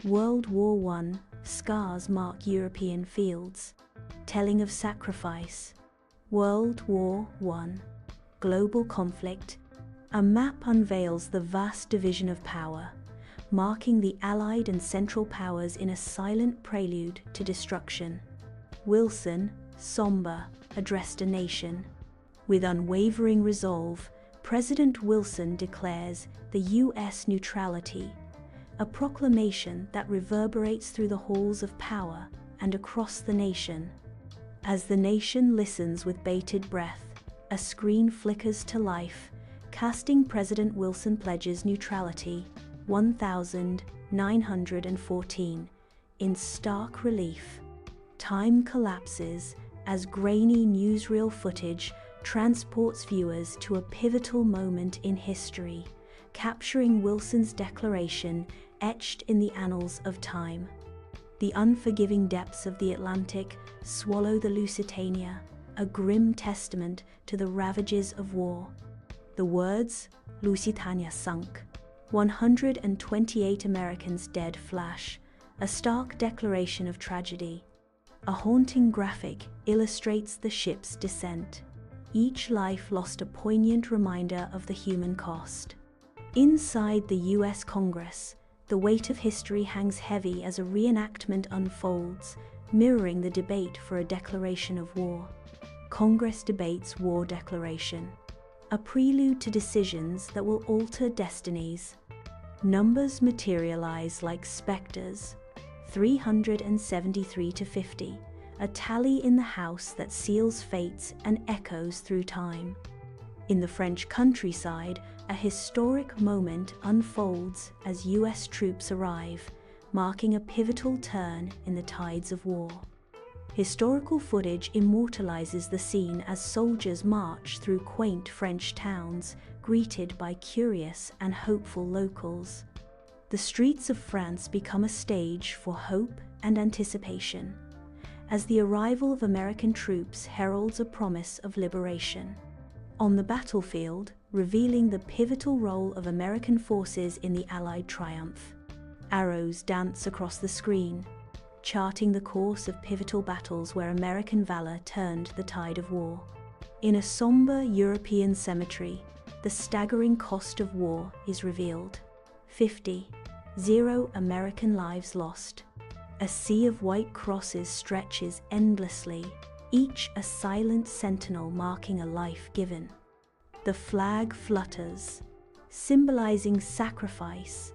World War I scars mark European fields, telling of sacrifice. World War I global conflict. A map unveils the vast division of power, marking the Allied and Central powers in a silent prelude to destruction. Wilson, somber, addressed a nation. With unwavering resolve, President Wilson declares the U.S. neutrality, a proclamation that reverberates through the halls of power and across the nation. As the nation listens with bated breath, a screen flickers to life, casting President Wilson pledges neutrality, 1914, in stark relief. Time collapses as grainy newsreel footage transports viewers to a pivotal moment in history, capturing Wilson's declaration etched in the annals of time. The unforgiving depths of the Atlantic swallow the Lusitania, a grim testament to the ravages of war. The words, "Lusitania sunk, 128 Americans dead" flash, a stark declaration of tragedy. A haunting graphic illustrates the ship's descent. Each life lost a poignant reminder of the human cost. Inside the U.S. Congress, the weight of history hangs heavy as a reenactment unfolds, mirroring the debate for a declaration of war. Congress debates war declaration, a prelude to decisions that will alter destinies. Numbers materialize like specters, 373 to 50, a tally in the House that seals fates and echoes through time. In the French countryside, a historic moment unfolds as U.S. troops arrive, marking a pivotal turn in the tides of war. Historical footage immortalizes the scene as soldiers march through quaint French towns, greeted by curious and hopeful locals. The streets of France become a stage for hope and anticipation, as the arrival of American troops heralds a promise of liberation. On the battlefield, revealing the pivotal role of American forces in the Allied triumph. Arrows dance across the screen, charting the course of pivotal battles where American valor turned the tide of war. In a somber European cemetery, the staggering cost of war is revealed. 0 American lives lost. A sea of white crosses stretches endlessly, each a silent sentinel marking a life given. The flag flutters, symbolizing sacrifice,